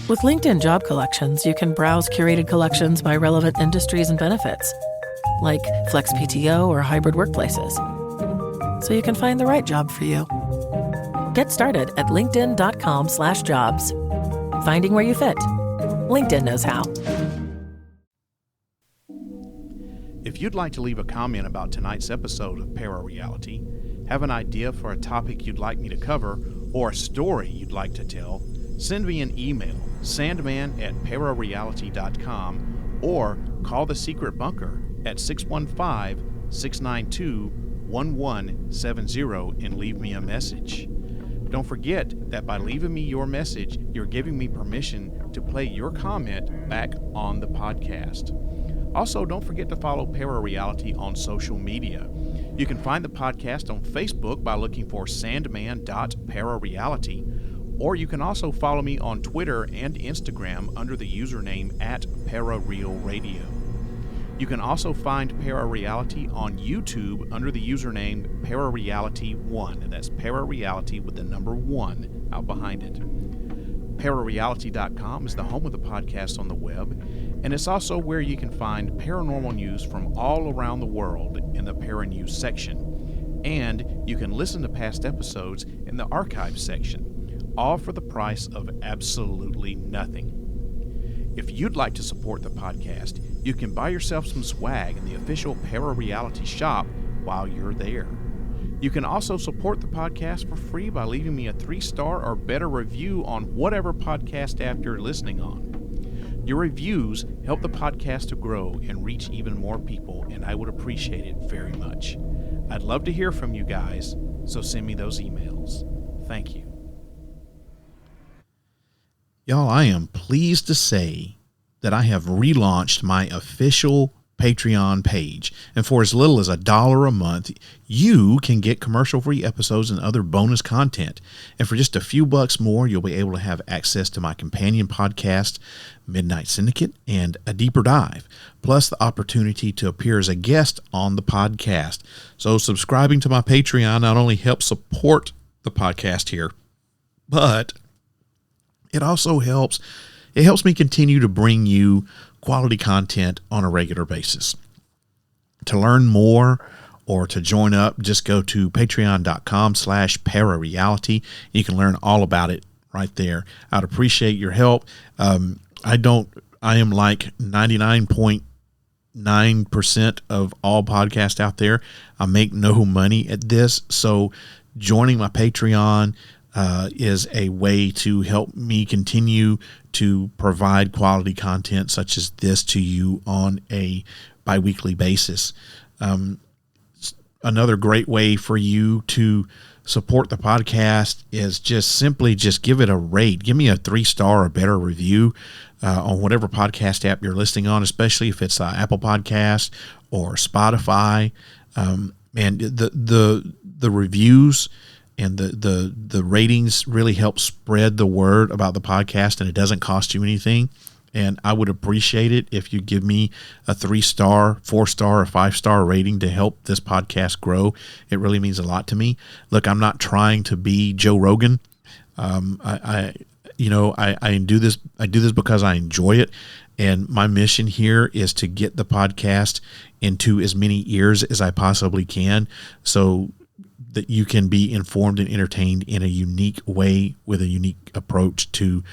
[SPEAKER 9] With LinkedIn Job Collections, you can browse curated collections by relevant industries and benefits, like flex PTO or hybrid workplaces, so you can find the right job for you. Get started at linkedin.com/jobs. Finding where you fit. LinkedIn knows how.
[SPEAKER 4] If you'd like to leave a comment about tonight's episode of Para-Reality, have an idea for a topic you'd like me to cover, or a story you'd like to tell, send me an email, sandman@parareality.com, or call the Secret Bunker at 615-692-1170 and leave me a message. Don't forget that by leaving me your message, you're giving me permission to play your comment back on the podcast. Also, don't forget to follow Para-Reality on social media. You can find the podcast on Facebook by looking for sandman.parareality, or you can also follow me on Twitter and Instagram under the username @ParaRealRadio. You can also find Para-Reality on YouTube under the username ParaReality1. That's Para-Reality with the number 1 out behind it. Parareality.com is the home of the podcast on the web, And it's also where you can find paranormal news from all around the world in the Para News section. And you can listen to past episodes in the archives section, all for the price of absolutely nothing. If you'd like to support the podcast, you can buy yourself some swag in the official Para Reality shop while you're there. You can also support the podcast for free by leaving me a 3-star or better review on whatever podcast app you're listening on. Your reviews help the podcast to grow and reach even more people, and I would appreciate it very much. I'd love to hear from you guys, so send me those emails. Thank you. Y'all, I am pleased to say that I have relaunched my official Patreon page, and for as little as $1 a month, you can get commercial-free episodes and other bonus content. And for just a few bucks more, you'll be able to have access to my companion podcast, Midnight Syndicate, and A Deeper Dive, plus the opportunity to appear as a guest on the podcast. So subscribing to my Patreon not only helps support the podcast here, but it also helps me continue to bring you quality content on a regular basis. To learn more or to join up, just go to patreon.com/parareality. You can learn all about it right there. I'd appreciate your help. I am like 99.9% of all podcasts out there. I make no money at this. So joining my Patreon is a way to help me continue to provide quality content such as this to you on a biweekly basis. Another great way for you to support the podcast is just give it a rate. Give me a 3-star or better review on whatever podcast app you're listening on, especially if it's Apple Podcast or Spotify. And the reviews and the ratings really help spread the word about the podcast, and it doesn't cost you anything. And I would appreciate it if you give me a 3-star, 4-star, or 5-star rating to help this podcast grow. It really means a lot to me. Look, I'm not trying to be Joe Rogan. I do this because I enjoy it. And my mission here is to get the podcast into as many ears as I possibly can, so that you can be informed and entertained in a unique way with a unique approach to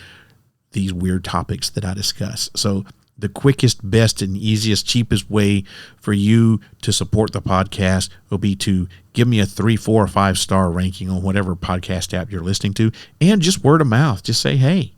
[SPEAKER 4] these weird topics that I discuss. So the quickest, best, and easiest, cheapest way for you to support the podcast will be to give me a 3, 4, or 5-star ranking on whatever podcast app you're listening to, and just word of mouth. Just say, hey,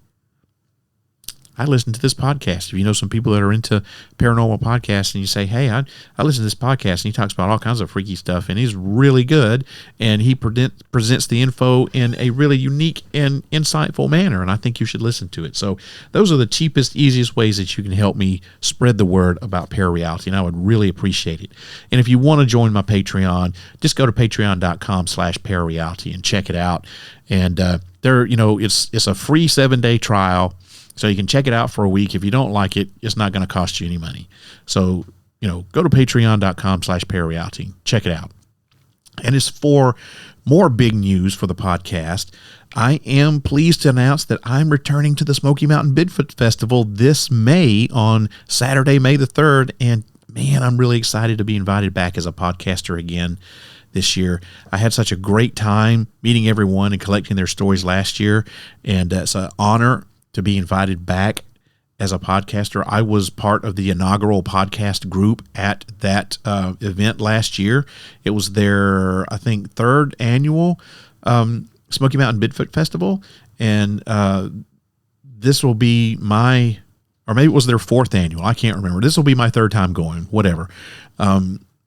[SPEAKER 4] I listen to this podcast. If you know some people that are into paranormal podcasts and you say, hey, I listen to this podcast and he talks about all kinds of freaky stuff and he's really good and he presents the info in a really unique and insightful manner, and I think you should listen to it. So those are the cheapest, easiest ways that you can help me spread the word about parareality, and I would really appreciate it. And if you want to join my Patreon, just go to patreon.com/parareality and check it out. And it's a free 7-day trial. So you can check it out for a week. If you don't like it, it's not going to cost you any money. So, go to patreon.com/parareality. Check it out. And as for more big news for the podcast, I am pleased to announce that I'm returning to the Smoky Mountain Bigfoot Festival this May on Saturday, May the 3rd. And man, I'm really excited to be invited back as a podcaster again this year. I had such a great time meeting everyone and collecting their stories last year. And it's an honor to be invited back as a podcaster. I was part of the inaugural podcast group at that event last year. It was their, I think, 3rd annual Smoky Mountain Bigfoot Festival. And this will be or maybe it was their 4th annual. I can't remember. This will be my 3rd time going, whatever.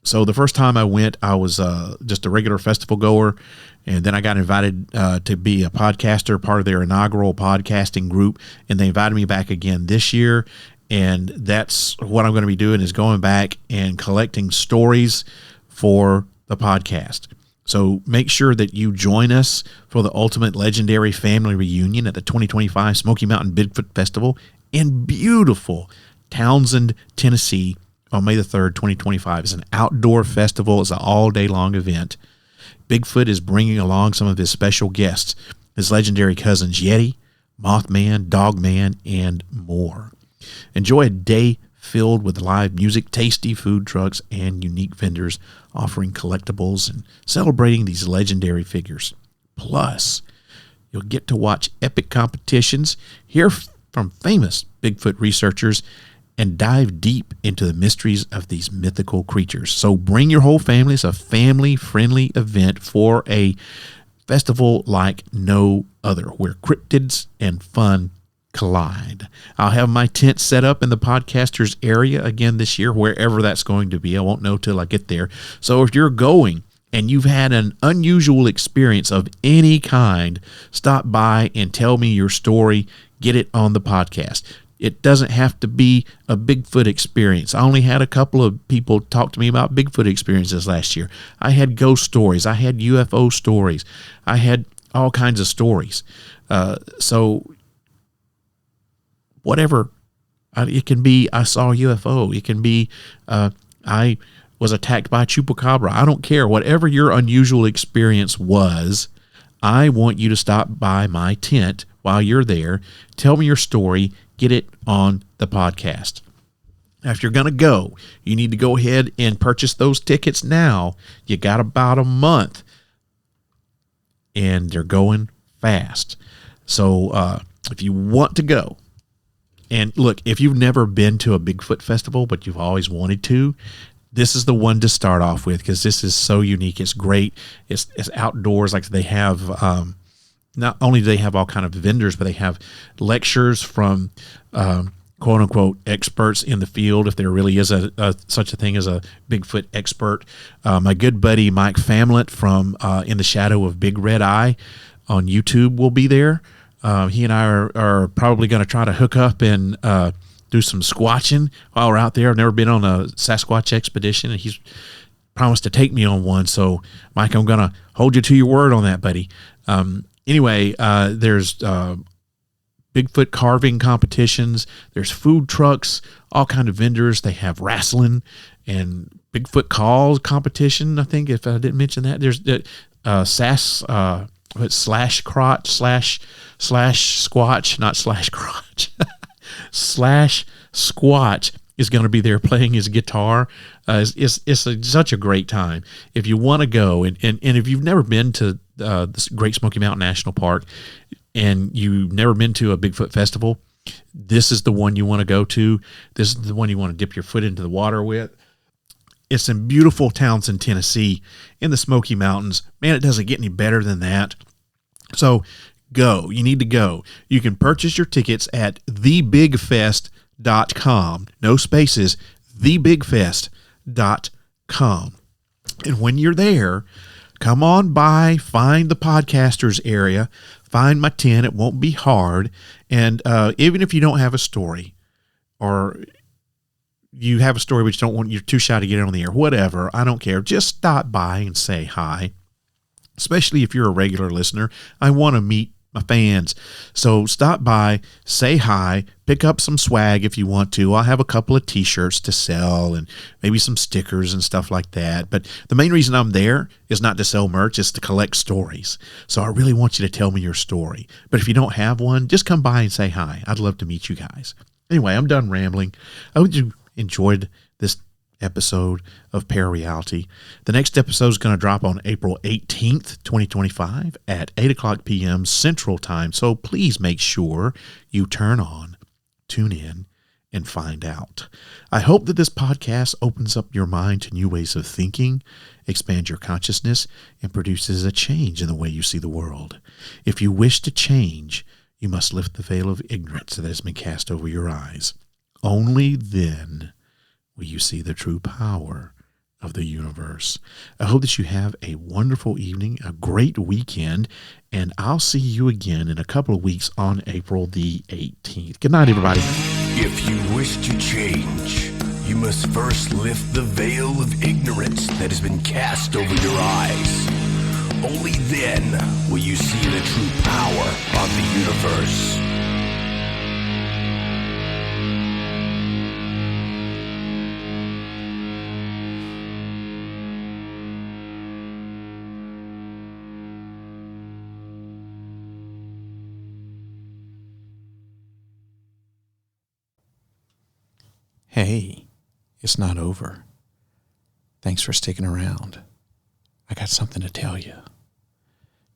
[SPEAKER 4] So the first time I went, I was just a regular festival goer. And then I got invited to be a podcaster, part of their inaugural podcasting group. And they invited me back again this year. And that's what I'm going to be doing, is going back and collecting stories for the podcast. So make sure that you join us for the ultimate legendary family reunion at the 2025 Smoky Mountain Bigfoot Festival in beautiful Townsend, Tennessee on May the 3rd, 2025. It's an outdoor festival. It's an all-day long event. Bigfoot is bringing along some of his special guests, his legendary cousins Yeti, Mothman, Dogman, and more. Enjoy a day filled with live music, tasty food trucks, and unique vendors offering collectibles and celebrating these legendary figures. Plus, you'll get to watch epic competitions, hear from famous Bigfoot researchers, and dive deep into the mysteries of these mythical creatures. So bring your whole family. It's a family-friendly event for a festival like no other, where cryptids and fun collide. I'll have my tent set up in the podcasters area again this year, wherever that's going to be. I won't know till I get there. So if you're going and you've had an unusual experience of any kind, stop by and tell me your story. Get it on the podcast. It doesn't have to be a Bigfoot experience. I only had a couple of people talk to me about Bigfoot experiences last year. I had ghost stories. I had UFO stories. I had all kinds of stories. So whatever. It can be I saw a UFO. It can be I was attacked by a chupacabra. I don't care. Whatever your unusual experience was, I want you to stop by my tent while you're there. Tell me your story. Get it on the podcast. Now, if you're going to go, you need to go ahead and purchase those tickets now. You got about a month, and they're going fast. So if you want to go, and look, if you've never been to a Bigfoot festival, but you've always wanted to, this is the one to start off with, because this is so unique. It's great. It's outdoors. Like they have, not only do they have all kind of vendors, but they have lectures from quote unquote experts in the field, if there really is such a thing as a Bigfoot expert. My good buddy Mike Famlett from In the Shadow of Big Red Eye on YouTube will be there. He and I are probably going to try to hook up and do some squatching while we're out there. I've never been on a Sasquatch expedition, and he's promised to take me on one. So, Mike, I'm going to hold you to your word on that, buddy. Anyway, there's Bigfoot carving competitions. There's food trucks, all kind of vendors. They have wrestling and Bigfoot calls competition. I think if I didn't mention that, there's slash crotch slash squatch, not slash crotch. Slash Squatch is going to be there playing his guitar. It's such a great time. If you want to go, and if you've never been to the Great Smoky Mountain National Park, and you've never been to a Bigfoot festival, this is the one you want to go to. This is the one you want to dip your foot into the water with. It's in beautiful Townsend, Tennessee, in the Smoky Mountains. Man, it doesn't get any better than that. So go. You need to go. You can purchase your tickets at thebigfest.com. No spaces, thebigfest.com. And when you're there, come on by, find the podcasters area, find my tent. It won't be hard. And even if you don't have a story, or you have a story but you're too shy to get it on the air, whatever, I don't care. Just stop by and say hi. Especially if you're a regular listener, I want to meet my fans. So stop by, say hi, pick up some swag if you want to. I'll have a couple of t-shirts to sell and maybe some stickers and stuff like that. But the main reason I'm there is not to sell merch, it's to collect stories. So I really want you to tell me your story. But if you don't have one, just come by and say hi. I'd love to meet you guys. Anyway, I'm done rambling. I hope you enjoyed this episode of Parareality. The next episode is going to drop on April 18th, 2025 at 8 o'clock p.m. Central Time. So please make sure you tune in, and find out. I hope that this podcast opens up your mind to new ways of thinking, expands your consciousness, and produces a change in the way you see the world. If you wish to change, you must lift the veil of ignorance that has been cast over your eyes. Only then will you see the true power of the universe. I hope that you have a wonderful evening, a great weekend, and I'll see you again in a couple of weeks on April the 18th. Good night, everybody.
[SPEAKER 10] If you wish to change, you must first lift the veil of ignorance that has been cast over your eyes. Only then will you see the true power of the universe.
[SPEAKER 4] Hey, it's not over. Thanks for sticking around. I got something to tell you.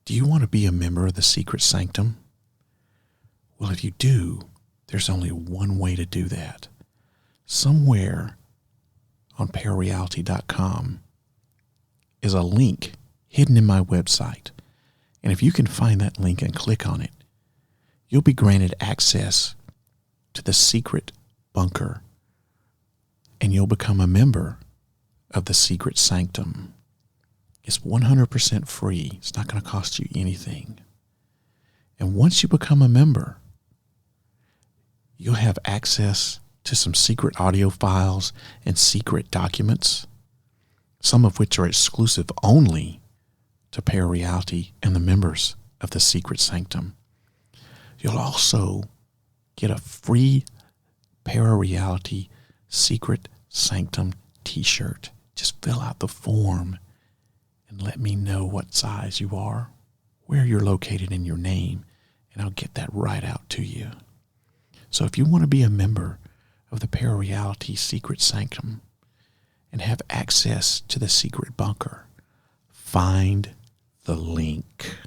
[SPEAKER 4] Do you want to be a member of the Secret Sanctum? Well, if you do, there's only one way to do that. Somewhere on parareality.com is a link hidden in my website. And if you can find that link and click on it, you'll be granted access to the secret bunker, and you'll become a member of the Secret Sanctum. It's 100% free. It's not going to cost you anything. And once you become a member, you'll have access to some secret audio files and secret documents, some of which are exclusive only to Parareality and the members of the Secret Sanctum. You'll also get a free Parareality Secret Sanctum t-shirt. Just fill out the form and let me know what size you are, where you're located in your name, and I'll get that right out to you. So if you want to be a member of the Parareality Secret Sanctum and have access to the secret bunker, find the link.